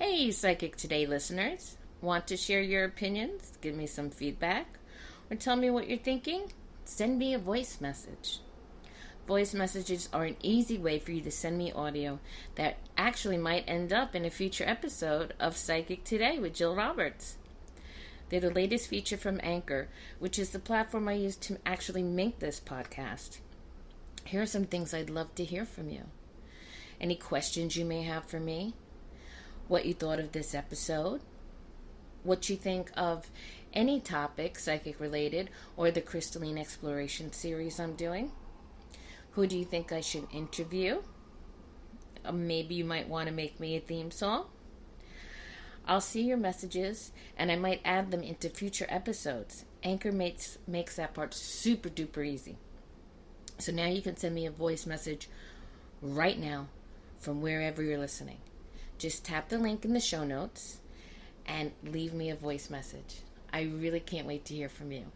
Hey, Psychic Today listeners. Want to share your opinions, give me some feedback, or tell me what you're thinking? Send me a voice message. Voice messages are an easy way for you to send me audio that actually might end up in a future episode of Psychic Today with Jill Roberts. They're the latest feature from Anchor, which is the platform I use to actually make this podcast. Here are some things I'd love to hear from you. Any questions you may have for me? What you thought of this episode? What you think of any topic, psychic related, or the crystalline exploration series I'm doing? Who do you think I should interview? Maybe you might want to make me a theme song. I'll see your messages, and I might add them into future episodes. Anchor makes that part super duper easy. So now you can send me a voice message right now from wherever you're listening. Just tap the link in the show notes and leave me a voice message. I really can't wait to hear from you.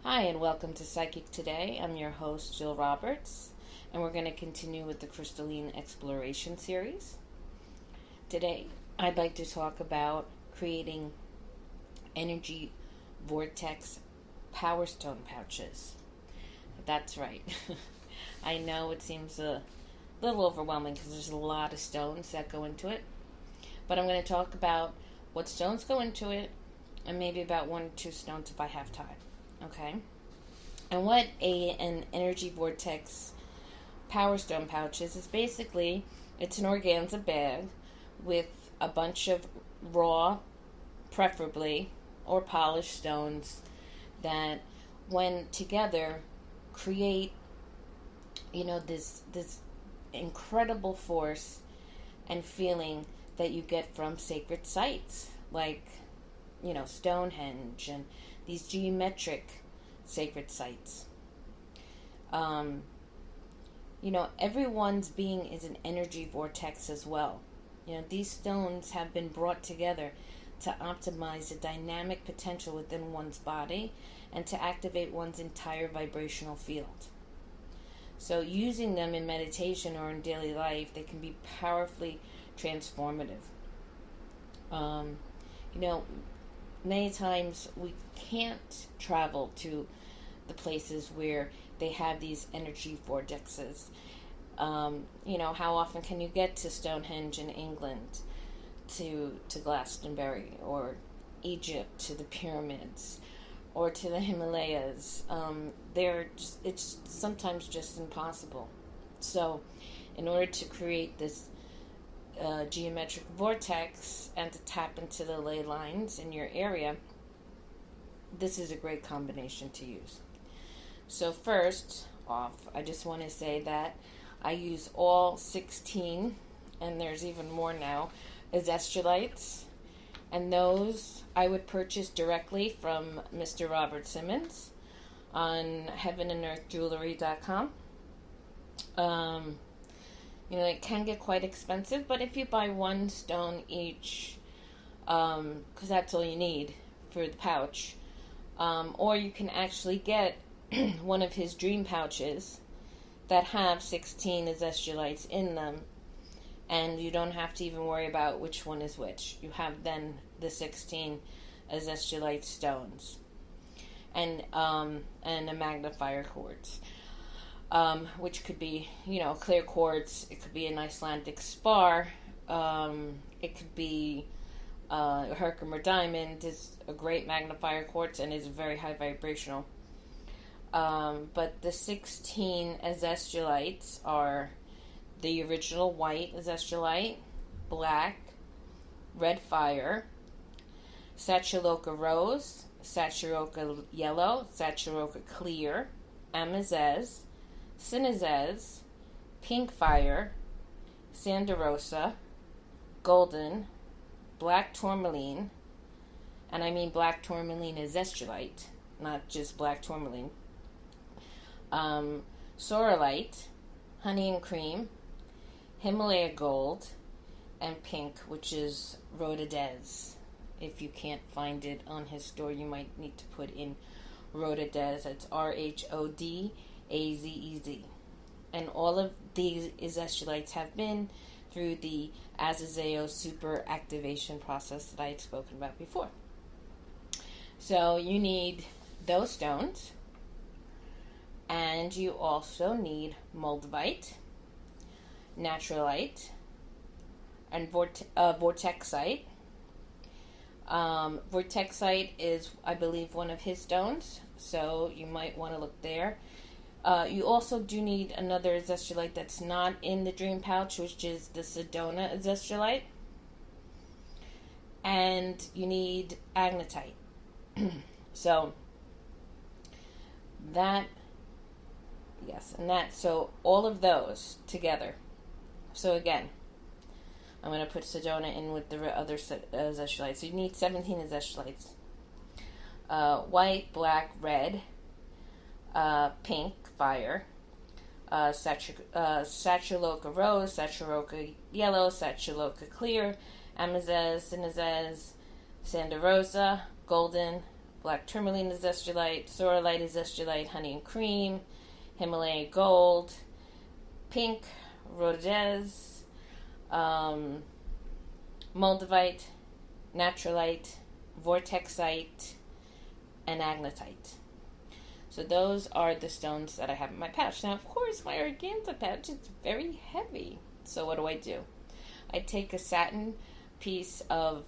Hi, and welcome to Psychic Today. I'm your host, Jill Roberts, and we're going to continue with the crystalline exploration series. Today, I'd like to talk about creating energy vortex power stone pouches. That's right. I know it seems a little overwhelming because there's a lot of stones that go into it, but I'm going to talk about what stones go into it and maybe about 1 or 2 stones if I have time. Okay? And what an energy vortex power stone pouches is basically, it's an organza bag with a bunch of raw, preferably, or polished stones that, when together, create, this incredible force and feeling that you get from sacred sites, like, Stonehenge and these geometric sacred sites. Everyone's being is an energy vortex as well. These stones have been brought together to optimize the dynamic potential within one's body and to activate one's entire vibrational field. So using them in meditation or in daily life, they can be powerfully transformative. Many times we can't travel to the places where they have these energy vortexes. How often can you get to Stonehenge in England, to Glastonbury, or Egypt, to the pyramids, or to the Himalayas? It's sometimes just impossible. So, in order to create this geometric vortex and to tap into the ley lines in your area, this is a great combination to use. So first off, I just want to say that I use all 16, and there's even more now, Azeztulites, and those I would purchase directly from Mr. Robert Simmons on heavenandearthjewelry.com. It can get quite expensive, but if you buy 1 stone each, because that's all you need for the pouch, or you can actually get one of his dream pouches that have 16 Azeztulites in them, and you don't have to even worry about which one is which. You have then the 16 Azeztulite stones and a magnifier quartz. Which could be, clear quartz. It could be an Icelandic spar. It could be Herkimer diamond. Is a great magnifier quartz and is very high vibrational. But the 16 Azeztulites are the original white Azeztulite, black, red fire, Satyaloka rose, Satyaloka yellow, Satyaloka clear, Amazez, Cinezez, pink fire, Sanda Rosa, golden, black tourmaline, and I mean black tourmaline Azeztulite, not just black tourmaline, sorrelite, honey and cream, Himalaya gold, and pink, which is Rhododez. If you can't find it on his store, you might need to put in Rhododez. It's Rhodazez. And all of these Azeztulites have been through the Azezeo super activation process that I had spoken about before. So you need those stones, and you also need moldavite, naturalite, and vortexite. Vortexite is, I believe, one of his stones, so you might want to look there. You also do need another Azeztulite that's not in the dream pouch, which is the Sedona Azeztulite. And you need agnatite. So so all of those together. So again, I'm going to put Sedona in with the other Azeztulites. So you need 17 Azeztulites. White, black, red, pink, fire, Satuloka rose, Satuloka yellow, Satuloka clear, Amazez, Sinazez, Sanda Rosa, golden, black tourmaline Azeztulite, Sorolite Azeztulite, honey and cream, Himalaya gold, pink, Rhododez, moldavite, naturalite, vortexite, and agnatite. So those are the stones that I have in my pouch. Now, of course, my organza pouch is very heavy. So what do? I take a satin piece of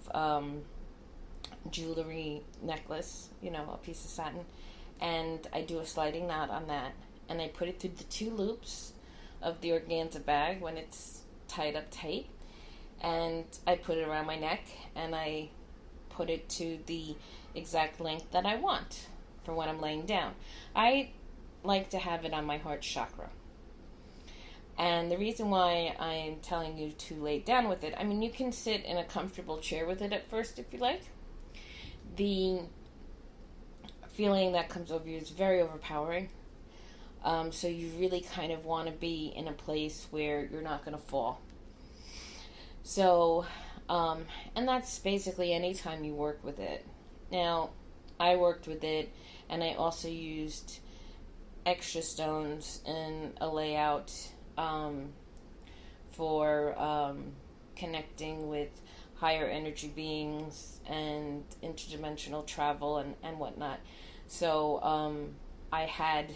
jewelry necklace, a piece of satin, and I do a sliding knot on that, and I put it through the 2 loops of the organza bag when it's tied up tight, and I put it around my neck, and I put it to the exact length that I want for when I'm laying down. I like to have it on my heart chakra. And the reason why I'm telling you to lay down with it, you can sit in a comfortable chair with it at first if you like. The feeling that comes over you is very overpowering. So you really kind of want to be in a place where you're not going to fall. So, and that's basically any time you work with it. Now, I worked with it, and I also used extra stones in a layout for connecting with higher energy beings and interdimensional travel and whatnot. So I had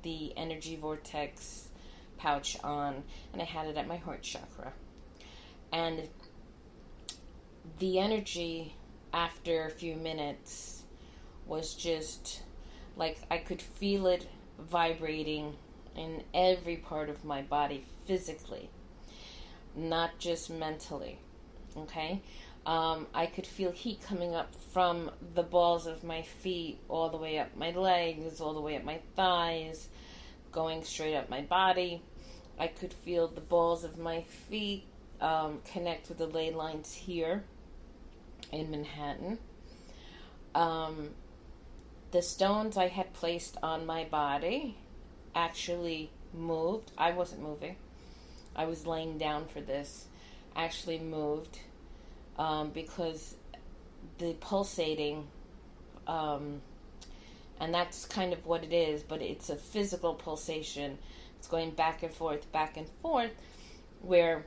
the energy vortex pouch on, and I had it at my heart chakra. And the energy after a few minutes was just like I could feel it vibrating in every part of my body physically, not just mentally. Okay? I could feel heat coming up from the balls of my feet all the way up my legs, all the way up my thighs, going straight up my body. I could feel the balls of my feet connect with the ley lines here in Manhattan. The stones I had placed on my body actually moved. I wasn't moving. I was laying down for this. Actually moved because the pulsating, and that's kind of what it is, but it's a physical pulsation. It's going back and forth, where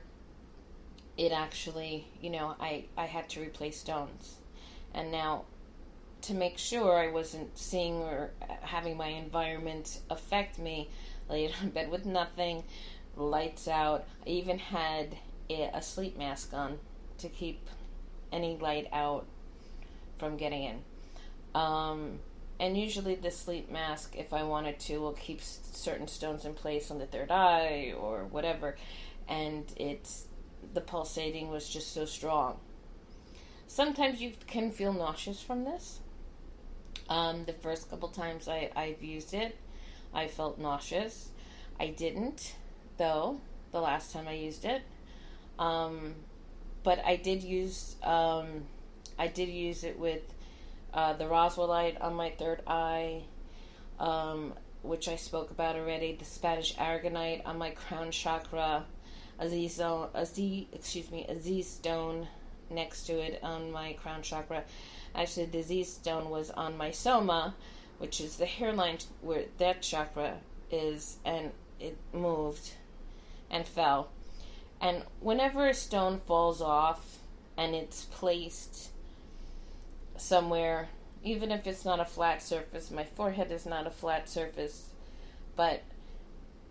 it actually, I had to replace stones. And now, to make sure I wasn't seeing or having my environment affect me, laid on bed with nothing, lights out. I even had a sleep mask on to keep any light out from getting in. And usually the sleep mask, if I wanted to, will keep certain stones in place on the third eye or whatever. And the pulsating was just so strong. Sometimes you can feel nauseous from this. The first couple times I've used it, I felt nauseous. I didn't, though, the last time I used it. But I did use it with the Roswellite on my third eye, which I spoke about already, the Spanish Aragonite on my crown chakra, a Z stone next to it on my crown chakra. Actually, the Z stone was on my soma, which is the hairline where that chakra is, and it moved and fell. And whenever a stone falls off and it's placed somewhere, even if it's not a flat surface, my forehead is not a flat surface, but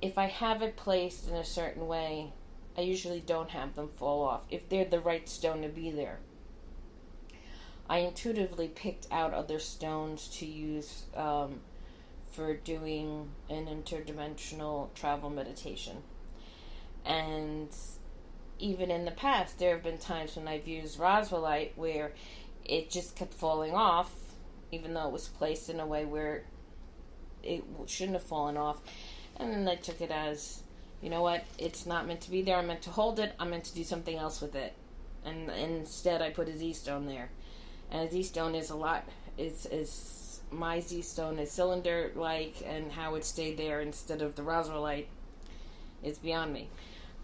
if I have it placed in a certain way, I usually don't have them fall off if they're the right stone to be there. I intuitively picked out other stones to use for doing an interdimensional travel meditation. And even in the past, there have been times when I've used Azeztulite where it just kept falling off, even though it was placed in a way where it shouldn't have fallen off. And then I took it as, you know what, it's not meant to be there. I'm meant to hold it. I'm meant to do something else with it. And instead, I put a Z stone there. And a Z stone is a lot. My Z stone is cylinder-like, and how it stayed there instead of the Azeztulite is beyond me.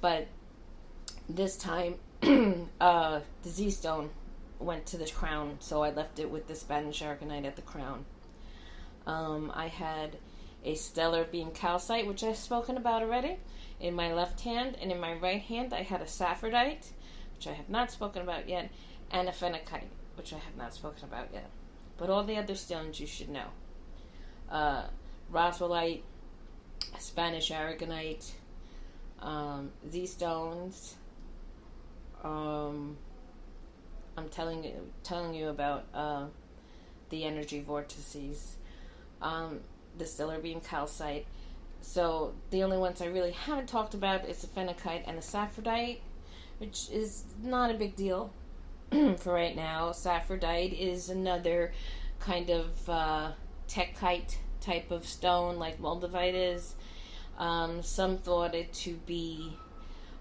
But this time, the Z stone went to the crown, so I left it with the Spanish aragonite at the crown. I had a stellar beam calcite, which I've spoken about already, in my left hand, and in my right hand I had a saphrodite, which I have not spoken about yet, and a phenakite, which I have not spoken about yet. But all the other stones you should know. Azeztulite, Spanish aragonite, Z stones. I'm telling you about the energy vortices. The stellar beam calcite. So the only ones I really haven't talked about is the phenakite and the saphrodite, which is not a big deal for right now. Saphrodite is another kind of techite type of stone, like moldavite is. Some thought it to be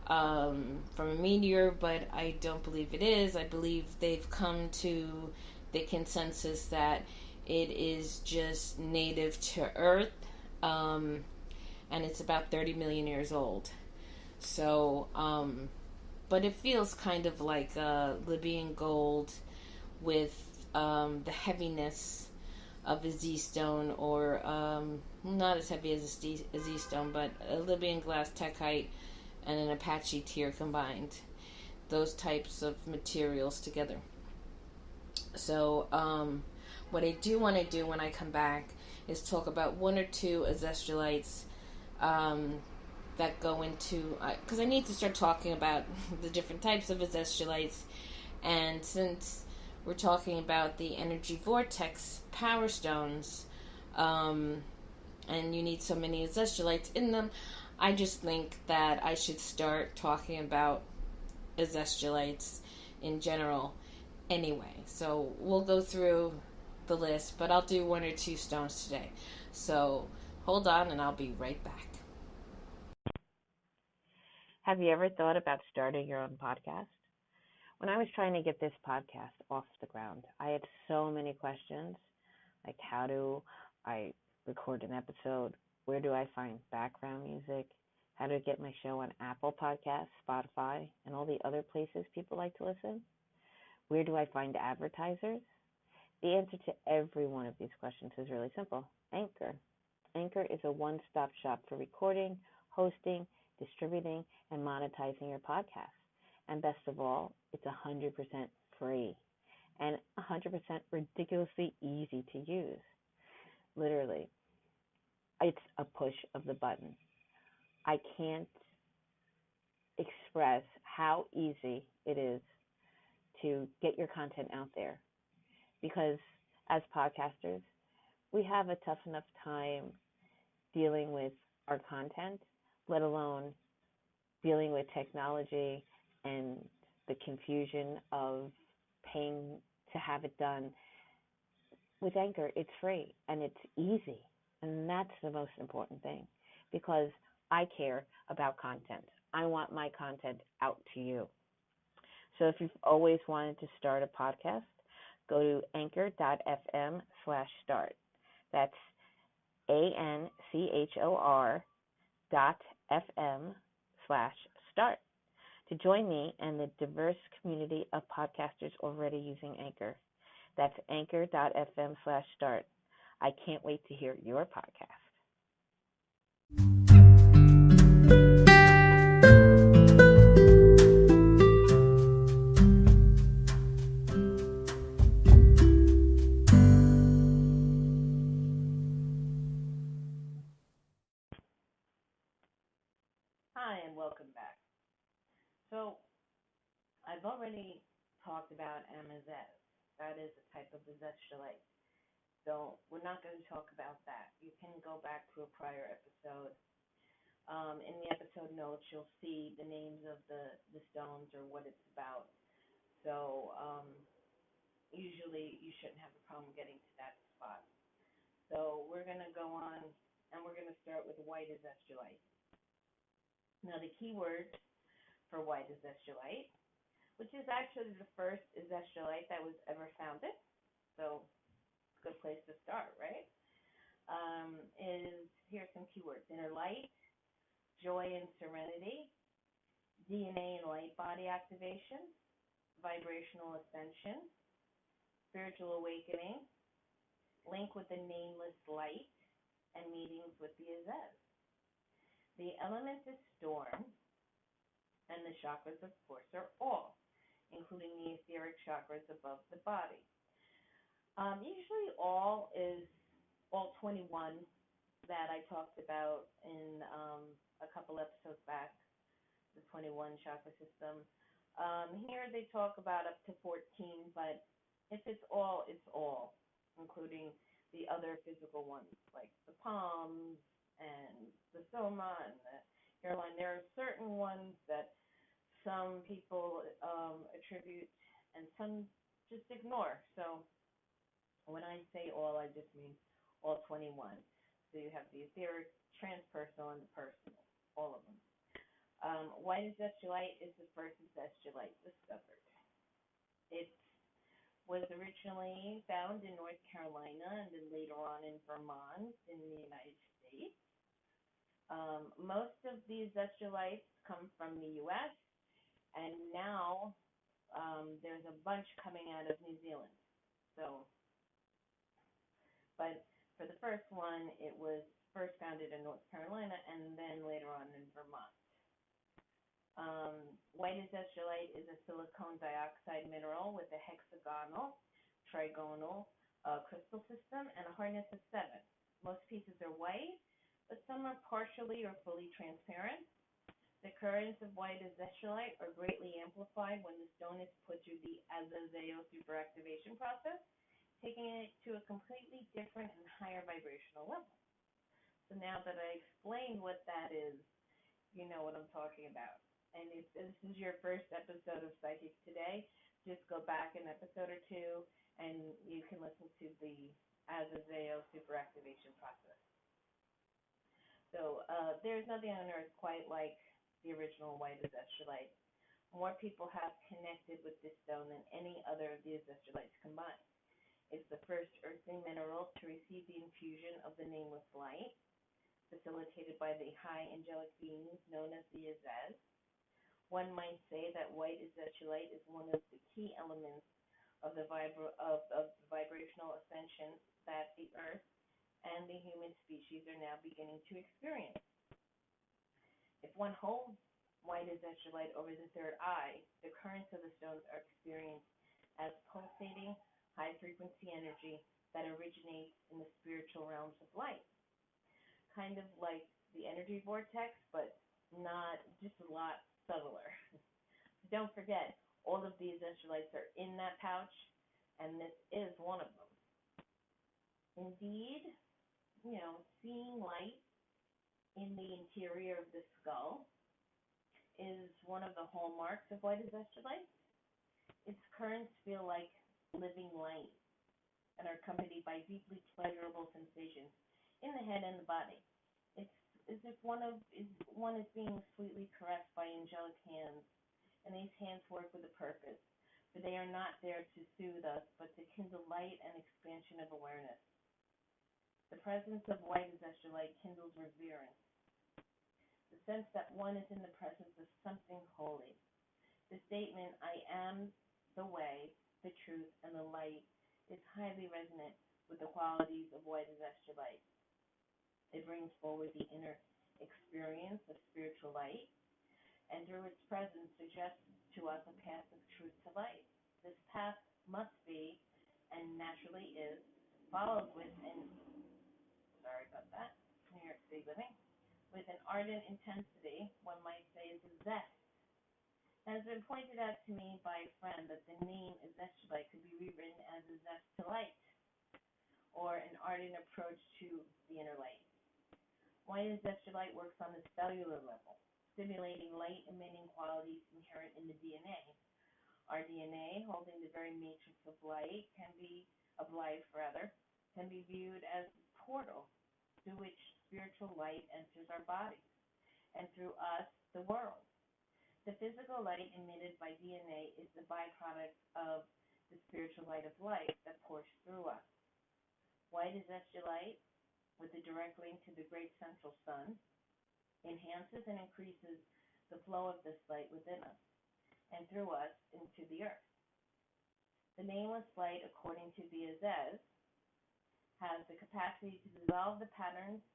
from a meteor, but I don't believe it is. I believe they've come to the consensus that it is just native to Earth, and it's about 30 million years old. So, but it feels kind of like Libyan gold with the heaviness of a Z stone, or not as heavy as a Z stone, but a Libyan glass techite and an Apache tear combined. Those types of materials together. So, what I do want to do when I come back is talk about one or two Azeztulites that go into, because I need to start talking about the different types of Azeztulites. And since we're talking about the energy vortex power stones, and you need so many Azeztulites in them, I just think that I should start talking about Azeztulites in general anyway. So we'll go through the list, but I'll do one or two stones today. So hold on and I'll be right back. Have you ever thought about starting your own podcast? When I was trying to get this podcast off the ground, I had so many questions, like how do I record an episode? Where do I find background music? How do I get my show on Apple Podcasts, Spotify, and all the other places people like to listen? Where do I find advertisers? The answer to every one of these questions is really simple: Anchor. Anchor is a one-stop shop for recording, hosting, distributing, and monetizing your podcast. And best of all, it's 100% free and 100% ridiculously easy to use. Literally, it's a push of the button. I can't express how easy it is to get your content out there, because as podcasters, we have a tough enough time dealing with our content, let alone dealing with technology and the confusion of paying to have it done. With Anchor, it's free and it's easy. And that's the most important thing, because I care about content. I want my content out to you. So if you've always wanted to start a podcast, go to anchor.fm/start. That's ANCHOR.fm/start. to join me and the diverse community of podcasters already using Anchor. That's anchor.fm/start. I can't wait to hear your podcast. Hi, and welcome back. So, I've already talked about Azez. That is a type of Azeztulite. So, we're not going to talk about that. You can go back to a prior episode. In the episode notes, you'll see the names of the stones or what it's about. So, usually you shouldn't have a problem getting to that spot. So, we're going to go on, and we're going to start with white Azeztulite. Now, the key words for white Azeztulite, which is actually the first Azeztulite that was ever founded. So, good place to start, right? Here's some keywords: inner light, joy and serenity, DNA and light body activation, vibrational ascension, spiritual awakening, link with the nameless light, and meetings with the Azez. The element is storm, and the chakras, of course, are all, including the etheric chakras above the body. Usually all is all 21 that I talked about in a couple episodes back, the 21 chakra system. Here they talk about up to 14, but if it's all, it's all, including the other physical ones like the palms and the soma and the hairline. There are certain ones that some people attribute and some just ignore. So when I say all, I just mean all 21. So you have the etheric, transpersonal, and the personal, all of them. White Azeztulite is the first Azeztulite discovered. It was originally found in North Carolina and then later on in Vermont in the United States. Most of these Azeztulites come from the U.S., and now there's a bunch coming out of New Zealand. So, but for the first one, it was first founded in North Carolina and then later on in Vermont. White Azeztulite is a silicon dioxide mineral with a hexagonal, trigonal crystal system and a hardness of 7. Most pieces are white, but some are partially or fully transparent. The currents of white Azeztulite are greatly amplified when the stone is put through the Azezeo superactivation process, taking it to a completely different and higher vibrational level. So now that I explained what that is, you know what I'm talking about. And if this is your first episode of Psychic Today, just go back an episode or two, and you can listen to the Azezeo superactivation process. So there's nothing on earth quite like the original white Azeztulite. More people have connected with this stone than any other of the Azeztulites combined. It's the first earthly mineral to receive the infusion of the nameless light, facilitated by the high angelic beings known as the Azez. One might say that white Azeztulite is one of the key elements of the vibrational ascension that the Earth and the human species are now beginning to experience. If one holds white Azeztulite over the third eye, the currents of the stones are experienced as pulsating, high-frequency energy that originates in the spiritual realms of light. Kind of like the energy vortex, but not just a lot subtler. Don't forget, all of these Azeztulites are in that pouch, and this is one of them. Indeed, seeing light in the interior of the skull is one of the hallmarks of white Azeztulite. Its currents feel like living light and are accompanied by deeply pleasurable sensations in the head and the body. It's as if one is being sweetly caressed by angelic hands, and these hands work with a purpose, for they are not there to soothe us, but to kindle light and expansion of awareness. The presence of white Azeztulite kindles reverence, the sense that one is in the presence of something holy, The statement, I am the way, the truth, and the light, is highly resonant with the qualities of white azeztulite. It brings forward the inner experience of spiritual light, and through its presence suggests to us a path of truth to light. This path must be, and naturally is, followed with New York City living, with an ardent intensity, one might say is a zest. It has been pointed out to me by a friend that the name Azeztulite could be rewritten as Azeztulite, or an ardent approach to the inner light. White Azeztulite works on the cellular level, stimulating light-emitting qualities inherent in the DNA. Our DNA, holding the very matrix of light, can be viewed as a portal through which spiritual light enters our bodies, and through us, the world. The physical light emitted by DNA is the byproduct of the spiritual light of life that pours through us. White Azeztulite, with a direct link to the great central sun, enhances and increases the flow of this light within us and through us into the earth. The nameless light, according to the Azez, has the capacity to dissolve the patterns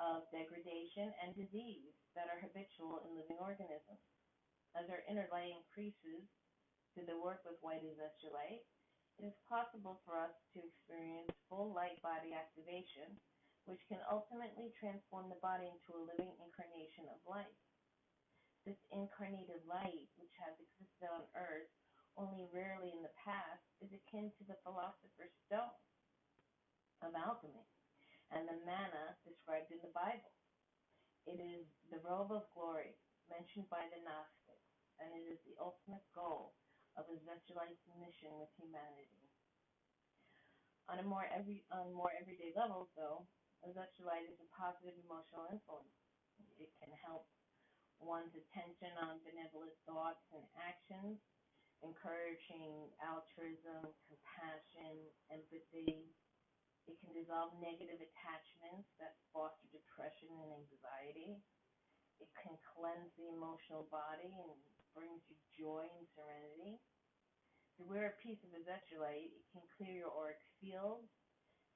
of degradation and disease that are habitual in living organisms. As our inner light increases through the work with white azeztulite, it is possible for us to experience full light body activation, which can ultimately transform the body into a living incarnation of light. This incarnated light, which has existed on earth only rarely in the past, is akin to the philosopher's stone of alchemy and the manna described in the Bible. It is the robe of glory mentioned by the Gnostics, and it is the ultimate goal of Azeztulite's mission with humanity. On more everyday levels, though, Azeztulite is a positive emotional influence. It can help one's attention on benevolent thoughts and actions, encouraging altruism, compassion, empathy. It can dissolve negative attachments that foster depression and anxiety. It can cleanse the emotional body and brings you joy and serenity. If you wear a piece of azeztulite, it can clear your auric field,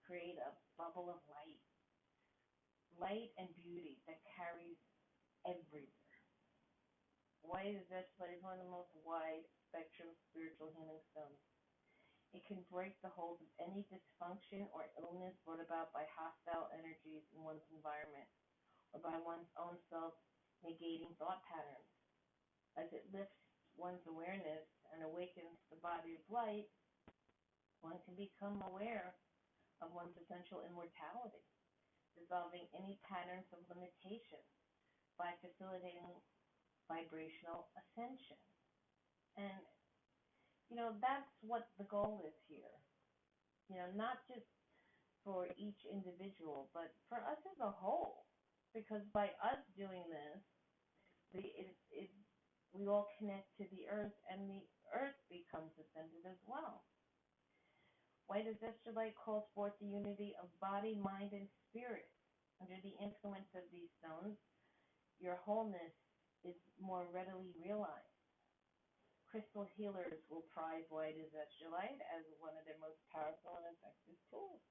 create a bubble of light and beauty that carries everywhere. White azeztulite is one of the most wide spectrum spiritual healing stones. It can break the hold of any dysfunction or illness brought about by hostile energies in one's environment or by one's own self-negating thought patterns. As it lifts one's awareness and awakens the body of light, one can become aware of one's essential immortality, dissolving any patterns of limitation by facilitating vibrational ascension. And that's what the goal is here. Not just for each individual, but for us as a whole. Because by us doing this, we all connect to the earth, and the earth becomes ascended as well. White azeztulite calls forth the unity of body, mind, and spirit. Under the influence of these stones, your wholeness is more readily realized. Crystal healers will prize white azeztulite as one of their most powerful and effective tools.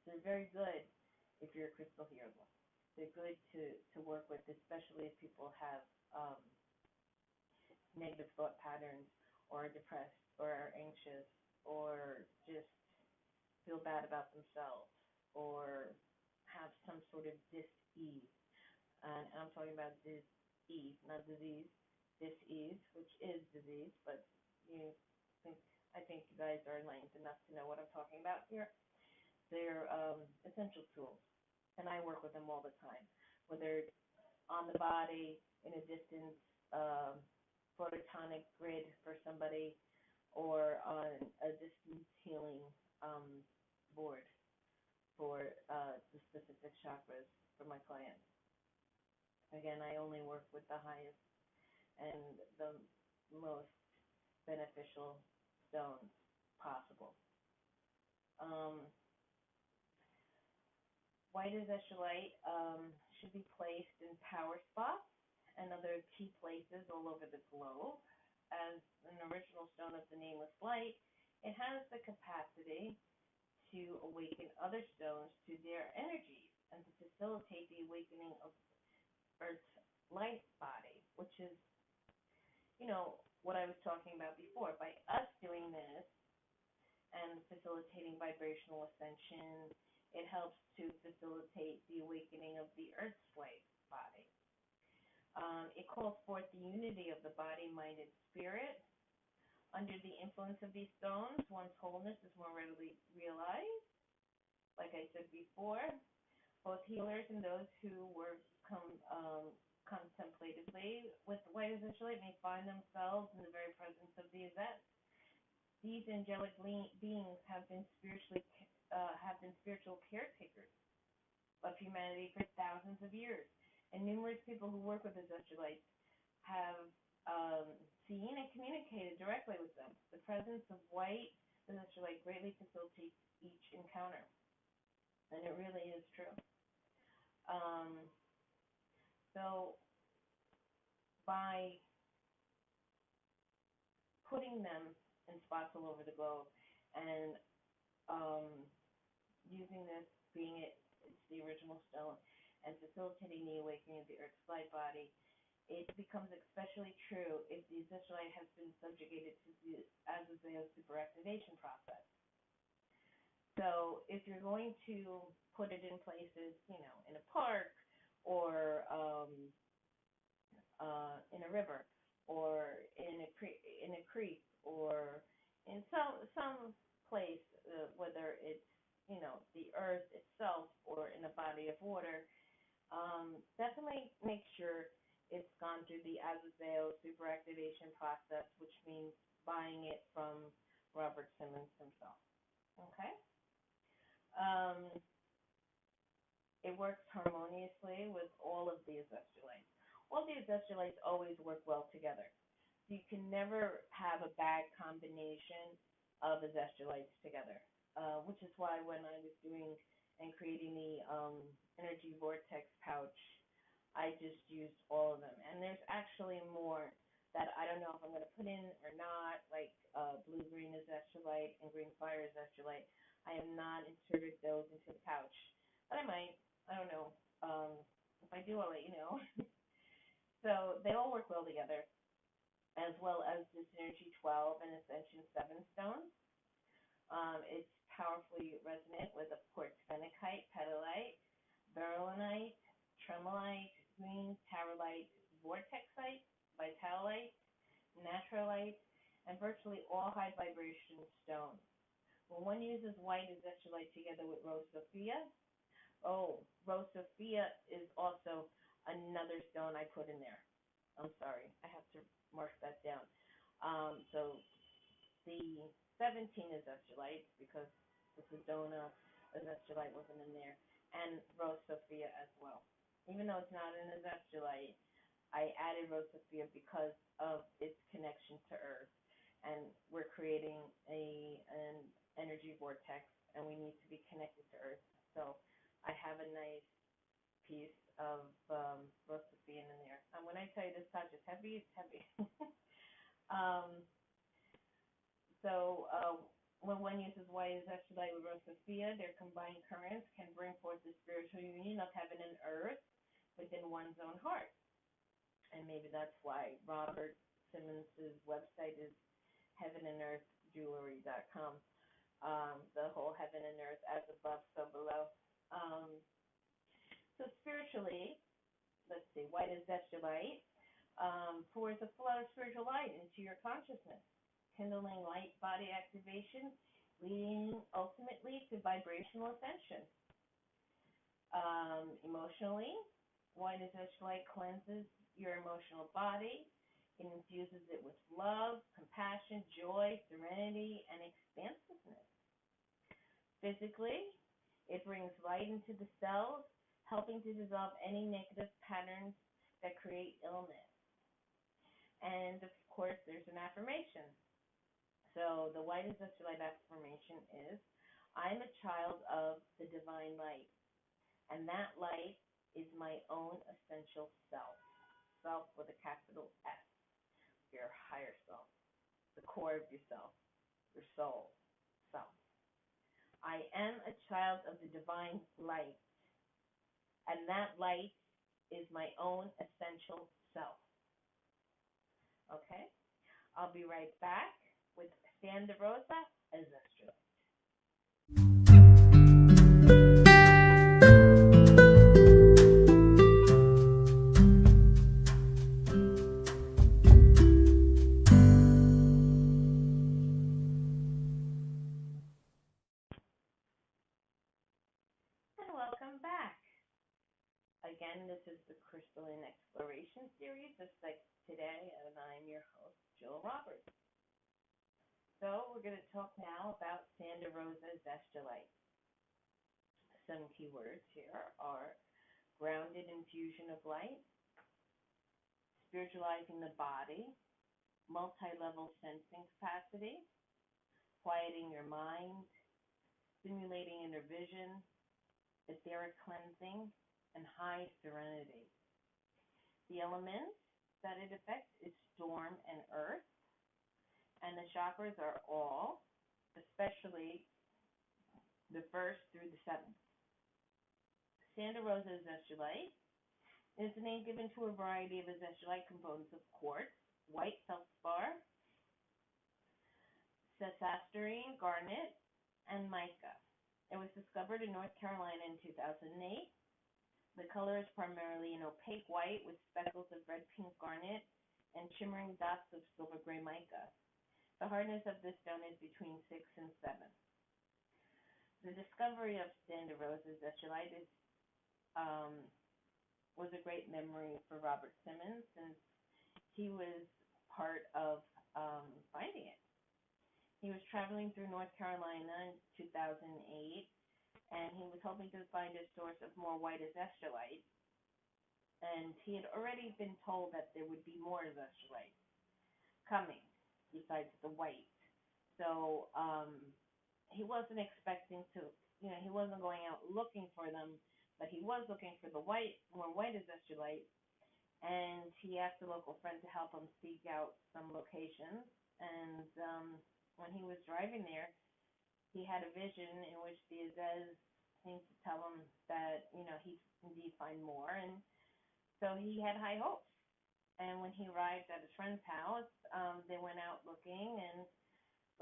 So they're very good if you're a crystal healer. They're good to work with, especially if people have negative thought patterns or are depressed or are anxious or just feel bad about themselves or have some sort of dis-ease. And I'm talking about dis-ease, not disease. Dis-ease, which is disease, but I think you guys are enlightened enough to know what I'm talking about here. They're essential tools, and I work with them all the time, whether it's on the body, in a distance phototonic grid for somebody, or on a distance healing board for the specific chakras for my clients. Again, I only work with the highest and the most beneficial stones possible. White azeztulite should be placed in power spots and other key places all over the globe. As an original stone of the nameless light, it has the capacity to awaken other stones to their energies and to facilitate the awakening of Earth's light body, which is, what I was talking about before. By us doing this and facilitating vibrational ascension, it helps to facilitate the awakening of the Earth's light body. It calls forth the unity of the body, mind, and spirit. Under the influence of these stones, one's wholeness is more readily realized. Like I said before, both healers and those who work contemplatively with the white azeztulite may find themselves in the very presence of the Azez. These angelic beings have been spiritual caretakers of humanity for thousands of years, and numerous people who work with azeztulites have seen and communicated directly with them. The presence of white azeztulite greatly facilitates each encounter, and it really is true. So by putting them in spots all over the globe and using this, being it's the original stone, and facilitating the awakening of the Earth's light body, it becomes especially true if the azeztulite has been subjugated to the Azezeo superactivation process. So if you're going to put it in places, in a park or in a river or in a creek or in some place, whether it's the earth itself or in a body of water, definitely make sure it's gone through the Azezeo superactivation process, which means buying it from Robert Simmons himself. Okay? It works harmoniously with all of the azeztulites. All the azeztulites always work well together. So you can never have a bad combination of azeztulites together, which is why when I was doing and creating the energy vortex pouch, I just used all of them. And there's actually more that I don't know if I'm going to put in or not, like blue-green azeztulite and green fire azeztulite. I have not inserted those into the pouch, but I might. I don't know. If I do, I'll let you know. So they all work well together, as well as this Energy 12 and Ascension 7 stones. It's powerfully resonant with a porphyrinite, petalite, beryllinite, tremolite, green tarolite, vortexite, vitalite, naturalite, and virtually all high vibration stones. When one uses white azeztulite together with Rose Sophia, Rose Sophia is also another stone I put in there. I'm sorry, I have to mark that down. So the 17 azeztulite, because the Sedona azeztulite wasn't in there, and Rose Sophia as well. Even though it's not an azeztulite, I added Rose Sophia because of its connection to Earth, and we're creating an energy vortex, and we need to be connected to Earth. So I have a nice piece of Rose Sophia in there. And when I tell you this touch is heavy, it's heavy. When one uses white azeztulite with Rose Sophia, their combined currents can bring forth the spiritual union of heaven and earth within one's own heart. And maybe that's why Robert Simmons' website is heavenandearthjewelry.com. The whole heaven and earth, as above, so below. So spiritually, let's see, white azeztulite pours a flow of spiritual light into your consciousness, kindling light body activation, leading ultimately to vibrational ascension. Emotionally, white azeztulite cleanses your emotional body. It infuses it with love, compassion, joy, serenity, and expansiveness. Physically, it brings light into the cells, helping to dissolve any negative patterns that create illness. And, of course, there's an affirmation. So the white azeztulite affirmation is, I am a child of the divine light, and that light is my own essential self. self with a capital S, your higher self, the core of yourself, your soul, self. I am a child of the divine light, and that light is my own essential self. Okay? I'll be right back with Sanda Rosa, Azeztulite. And welcome back. Again, this is the Crystalline Exploration Series of Sex Today, and I'm your host, Jill Roberts. So we're going to talk now about Sanda Rosa Azeztulite. Some keywords here are grounded infusion of light, spiritualizing the body, multi-level sensing capacity, quieting your mind, stimulating inner vision, etheric cleansing, and high serenity. The elements that it affects is storm and earth, and the chakras are all, especially the first through the seventh. Sanda Rosa Azeztulite is the name given to a variety of azeztulite components of quartz, white feldspar, sesasturine, garnet, and mica. It was discovered in North Carolina in 2008. The color is primarily an opaque white with speckles of red-pink garnet and shimmering dots of silver-gray mica. The hardness of this stone is between 6 and 7. The discovery of Sanda Rosa Azeztulite was a great memory for Robert Simmons, since he was part of finding it. He was traveling through North Carolina in 2008, and he was hoping to find a source of more white azeztulite. And he had already been told that there would be more azeztulite coming besides the white. So he wasn't expecting to, he wasn't going out looking for them, but he was looking for the more white azeztulite. And he asked a local friend to help him seek out some locations. And when he was driving there, he had a vision in which the Azez seemed to tell him that, he'd indeed find more. And so he had high hopes. And when he arrived at his friend's house, they went out looking, and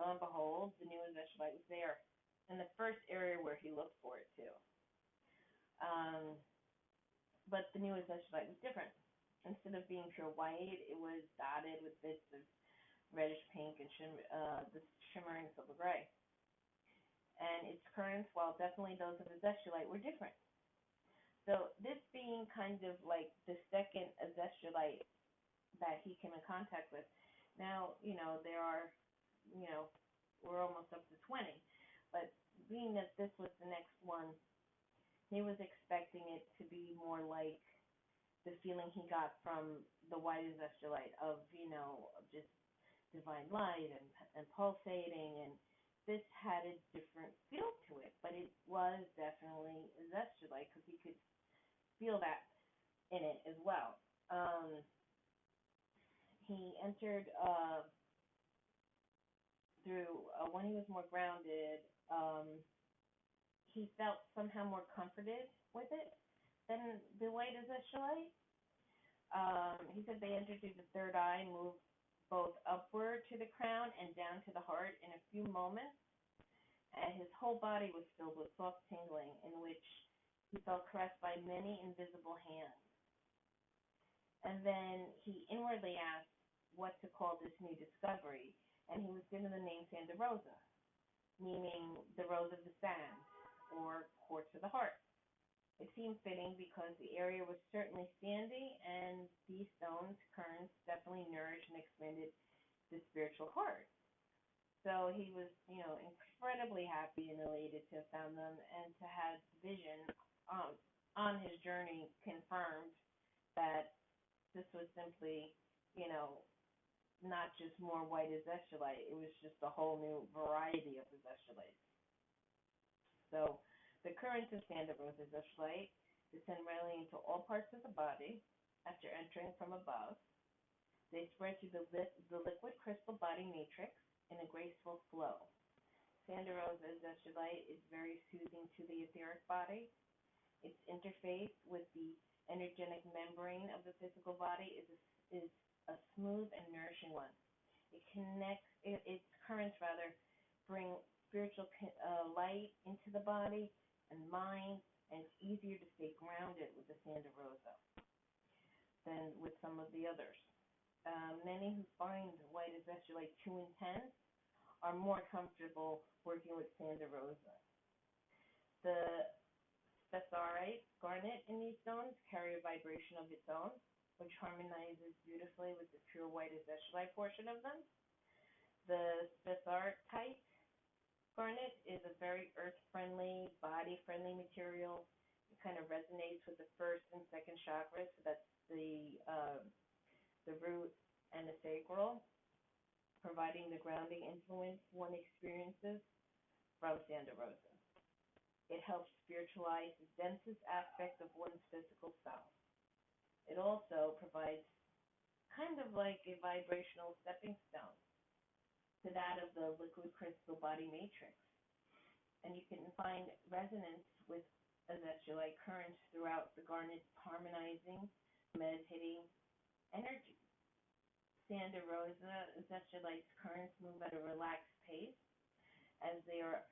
lo and behold, the new azeztulite was there in the first area where he looked for it too. But the new azeztulite was different. Instead of being pure white, it was dotted with bits of reddish pink and the shimmering silver gray. And its currents, while definitely those of azeztulite, were different. So this being kind of like the second azeztulite that he came in contact with. Now, there are, we're almost up to 20. But being that this was the next one, he was expecting it to be more like the feeling he got from the white azeztulite of, just divine light and pulsating. And this had a different feel to it, but it was definitely azeztulite because he could feel that in it as well. He entered through, when he was more grounded, he felt somehow more comforted with it than the white azeztulite. He said they entered through the third eye and moved both upward to the crown and down to the heart in a few moments. And his whole body was filled with soft tingling, in which he felt caressed by many invisible hands. And then he inwardly asked what to call this new discovery, and he was given the name Sanda Rosa, meaning the rose of the sand, or quartz of the heart. It seemed fitting because the area was certainly sandy, and these stones' currents definitely nourished and expanded the spiritual heart. So he was, incredibly happy and elated to have found them, and to have vision on his journey confirmed that this was simply, not just more white azeztulite. It was just a whole new variety of azeztulites. So the currents of Sanda Rosa azeztulite descend rarely into all parts of the body, after entering from above. They spread through the liquid crystal body matrix in a graceful flow. Sanda Rosa Azeztulite is very soothing to the etheric body. Its interface with the energetic membrane of the physical body is a smooth and nourishing one. Its currents bring spiritual light into the body and mind, and it's easier to stay grounded with the Sanda Rosa than with some of the others. Many who find white Azeztulite too intense are more comfortable working with Sanda Rosa. The spessarite garnet in these stones carry a vibration of its own, which harmonizes beautifully with the pure white Azeztulite portion of them. The spessarite garnet is a very earth-friendly, body-friendly material. It kind of resonates with the first and second chakras, so that's the root and the sacral, providing the grounding influence one experiences from Sanda Rosa. It helps spiritualize the densest aspect of one's physical self. It also provides kind of like a vibrational stepping stone to that of the liquid crystal body matrix. And you can find resonance with Azeztulite currents throughout the garnet's harmonizing, meditating energy. Sanda Rosa Azeztulite's currents move at a relaxed pace as they are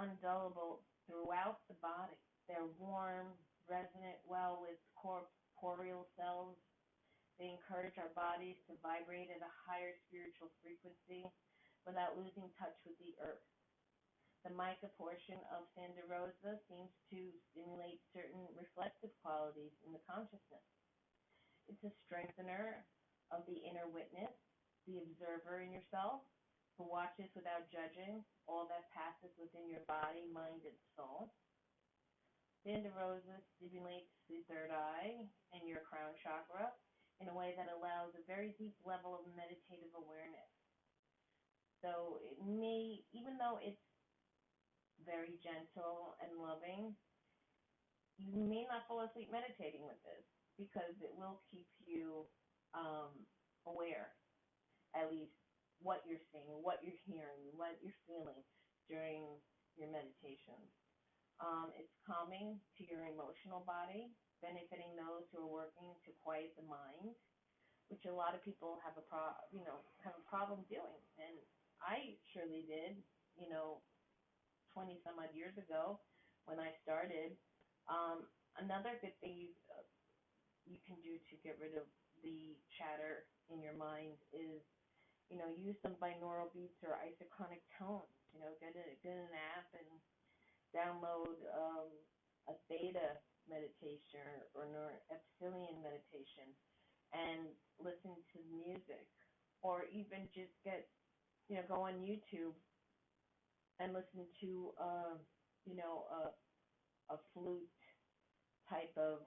undullable throughout the body. They're warm, resonate well with corporeal cells. They encourage our bodies to vibrate at a higher spiritual frequency without losing touch with the earth. The mica portion of Sanda Rosa seems to stimulate certain reflective qualities in the consciousness. It's a strengthener of the inner witness, the observer in yourself, who watches without judging all that passes within your body, mind, and soul. Sanda Rosa stimulates the third eye and your crown chakra in a way that allows a very deep level of meditative awareness. So it may, even though it's very gentle and loving, you may not fall asleep meditating with this because it will keep you aware, at least what you're seeing, what you're hearing, what you're feeling during your meditations. It's calming to your emotional body, benefiting those who are working to quiet the mind, which a lot of people have a problem doing, and I surely did, 20 some odd years ago when I started. Another good thing you can do to get rid of the chatter in your mind is, use some binaural beats or isochronic tones. Get an app and download a theta meditation or an epsilon meditation and listen to music, or even just go on YouTube and listen to a flute type of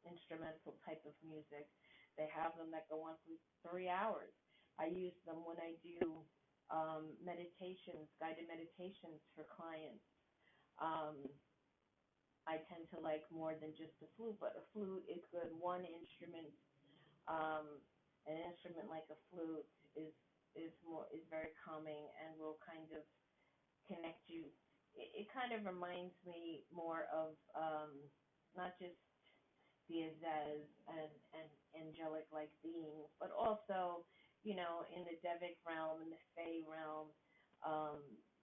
instrumental type of music. They have them that go on for 3 hours. I use them when I do meditations, guided meditations for clients. I tend to like more than just a flute, but a flute is good. One instrument, an instrument like a flute is very calming and will kind of connect you. It kind of reminds me more of not just the Azez and angelic-like beings, but also, in the Devic realm and the Fae realm,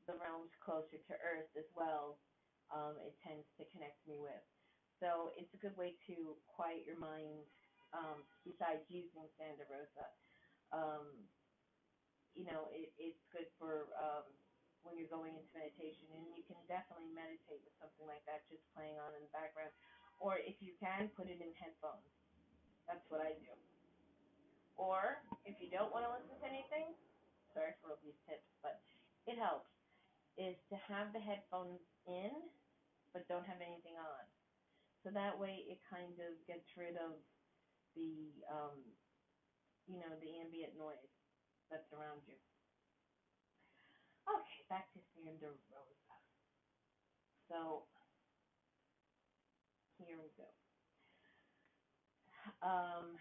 the realms closer to Earth as well, it tends to connect me with. So it's a good way to quiet your mind besides using Sanda Rosa. It's good for when you're going into meditation, and you can definitely meditate with something like that just playing on in the background. Or if you can, put it in headphones. That's what I do. Or if you don't want to listen to anything, sorry for all these tips, but it helps, is to have the headphones in but don't have anything on. So that way it kind of gets rid of the, the ambient noise that's around you. Okay, back to Sanda Rosa. So here we go. Um,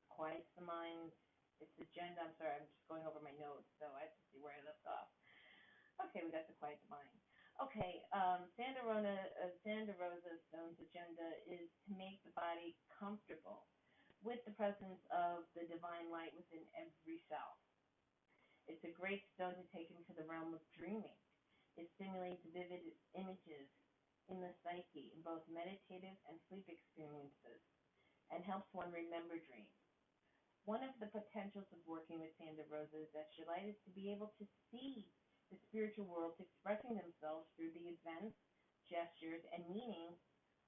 Quiets the mind. Its agenda. I'm sorry, I'm just going over my notes, so I have to see where I left off. Okay, we got the quiet the mind. Okay, Sanda Rosa Stone's agenda is to make the body comfortable with the presence of the divine light within every cell. It's a great stone to take into the realm of dreaming. It stimulates vivid images in the psyche in both meditative and sleep experiences and helps one remember dreams. One of the potentials of working with Sanda Rosa Azeztulite is to be able to see the spiritual world expressing themselves through the events, gestures, and meanings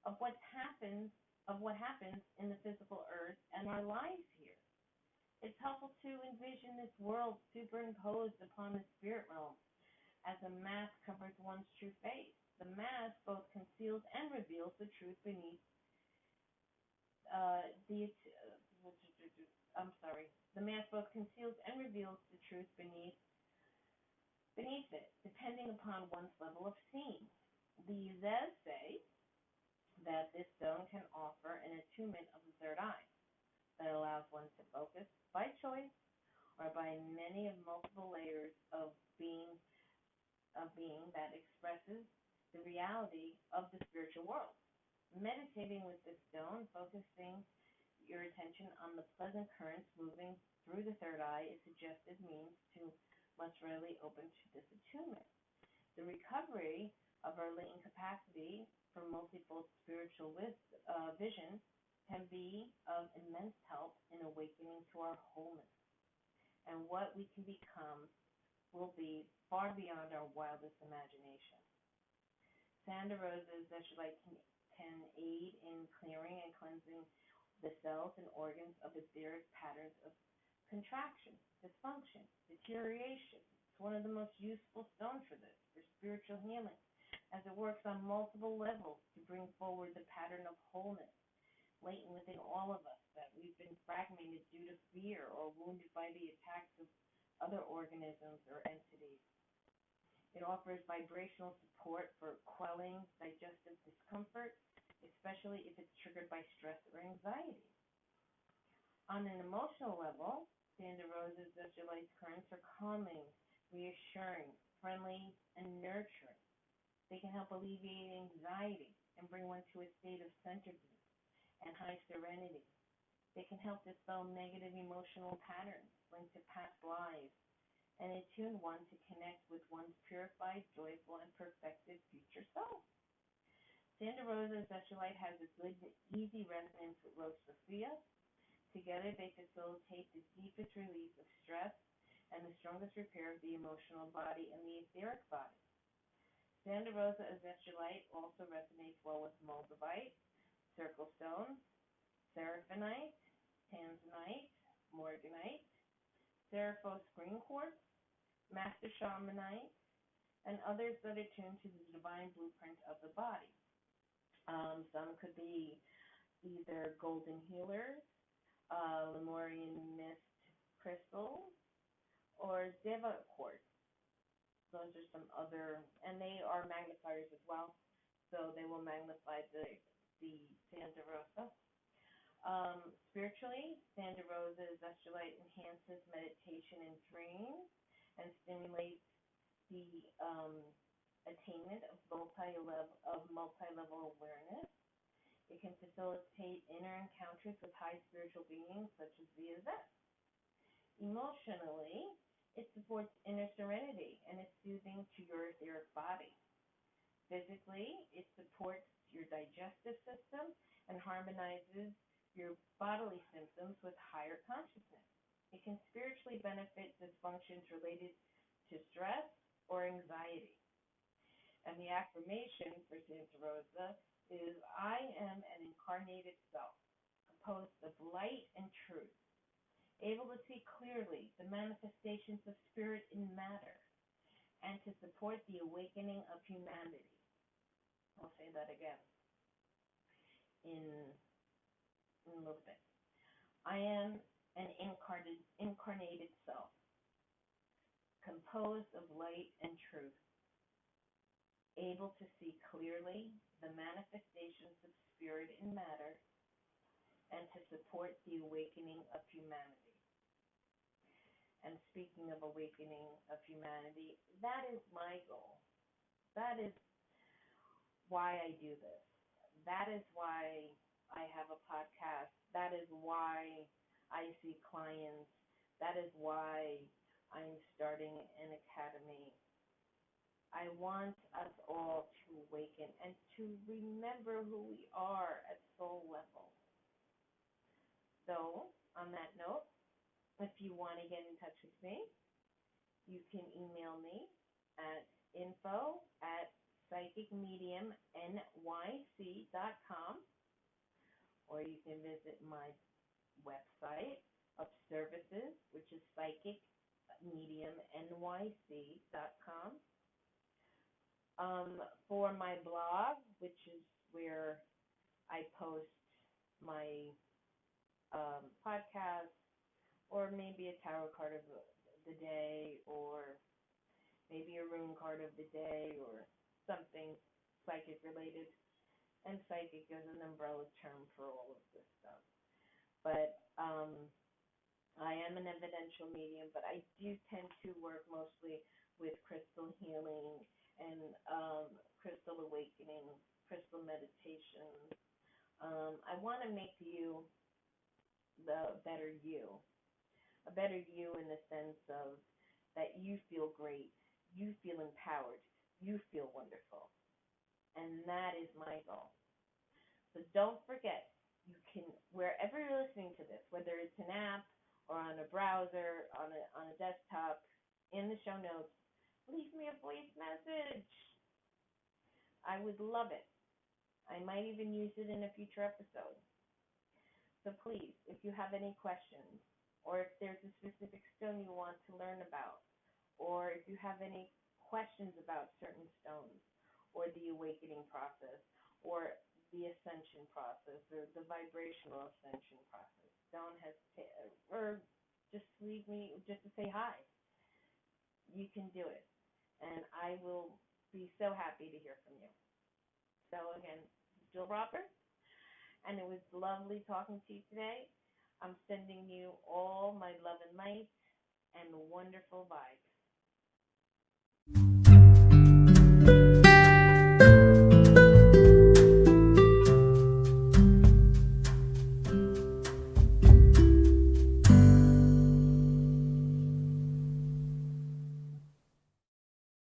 of what happens in the physical earth and our lives here. It's helpful to envision this world superimposed upon the spirit realm as a mask covers one's true face. The mask both conceals and reveals the truth beneath the mask both conceals and reveals the truth beneath it, depending upon one's level of seeing. The Azez say that this stone can offer an attunement of the third eye that allows one to focus by choice or by many of multiple layers of being that expresses the reality of the spiritual world. Meditating with this stone, focusing your attention on the pleasant currents moving through the third eye is suggested means to must readily open to this attunement. The recovery of our latent capacity for multifold spiritual vision can be of immense help in awakening to our wholeness. And what we can become will be far beyond our wildest imagination. Sanda Rosa Azeztulite can aid in clearing and cleansing the cells and organs of etheric patterns of contraction, dysfunction, deterioration. It's one of the most useful stones for this, for spiritual healing, as it works on multiple levels to bring forward the pattern of wholeness latent within all of us, that we've been fragmented due to fear or wounded by the attacks of other organisms or entities. It offers vibrational support for quelling digestive discomfort, especially if it's triggered by stress or anxiety. On an emotional level, Sanda Rosa Azeztulite currents are calming, reassuring, friendly, and nurturing. They can help alleviate anxiety and bring one to a state of centeredness and high serenity. They can help dispel negative emotional patterns linked to past lives and attune one to connect with one's purified, joyful, and perfected future self. Sanda Rosa Azeztulite has a good and easy resonance with Rose Sophia. Together, they facilitate the deepest release of stress and the strongest repair of the emotional body and the etheric body. Sanda Rosa Azeztulite also resonates well with moldavite, circle stone, seraphinite, tanzanite, morganite, seraphos green quartz, master shamanite, and others that are tuned to the divine blueprint of the body. Some could be either golden healers, Lemurian mist crystals, or Deva quartz. Those are some other, and they are magnifiers as well, so they will magnify the Sanda Rosa. Spiritually, Sanda Rosa Azeztulite enhances meditation and dreams and stimulates the attainment of multi-level awareness. It can facilitate inner encounters with high spiritual beings such as the Azez. Emotionally, it supports inner serenity and is soothing to your etheric body. Physically, it supports your digestive system and harmonizes your bodily symptoms with higher consciousness. It can spiritually benefit dysfunctions related to stress or anxiety. And the affirmation for Sanda Rosa is, I am an incarnated self, composed of light and truth, able to see clearly the manifestations of spirit in matter, and to support the awakening of humanity. I'll say that again in a little bit. I am an incarnated self, composed of light and truth, able to see clearly the manifestations of spirit in matter, and to support the awakening of humanity. And speaking of awakening of humanity, that is my goal. That is why I do this. That is why I have a podcast. That is why I see clients. That is why I'm starting an academy. I want us all to awaken and to remember who we are at soul level. So, on that note, if you want to get in touch with me, you can email me at info@psychicmediumnyc.com, or you can visit my website of services, which is psychicmediumnyc.com. For my blog, which is where I post my podcast, or maybe a tarot card of the day, or maybe a rune card of the day, or something psychic related. And psychic is an umbrella term for all of this stuff. But I am an evidential medium, but I do tend to work mostly with crystal healing and crystal awakening, crystal meditation. I want to make you the better you, a better you in the sense of that you feel great, you feel empowered, you feel wonderful. And that is my goal. So don't forget, you can, wherever you're listening to this, whether it's an app or on a browser, on a desktop, in the show notes, leave me a voice message. I would love it. I might even use it in a future episode. So please, if you have any questions, or if there's a specific stone you want to learn about, or if you have any questions about certain stones, or the awakening process, or the ascension process, or the vibrational ascension process, don't hesitate, or just leave me, just to say hi. You can do it, and I will be so happy to hear from you. So again, Jill Roper, and it was lovely talking to you today. I'm sending you all my love and light and wonderful vibes.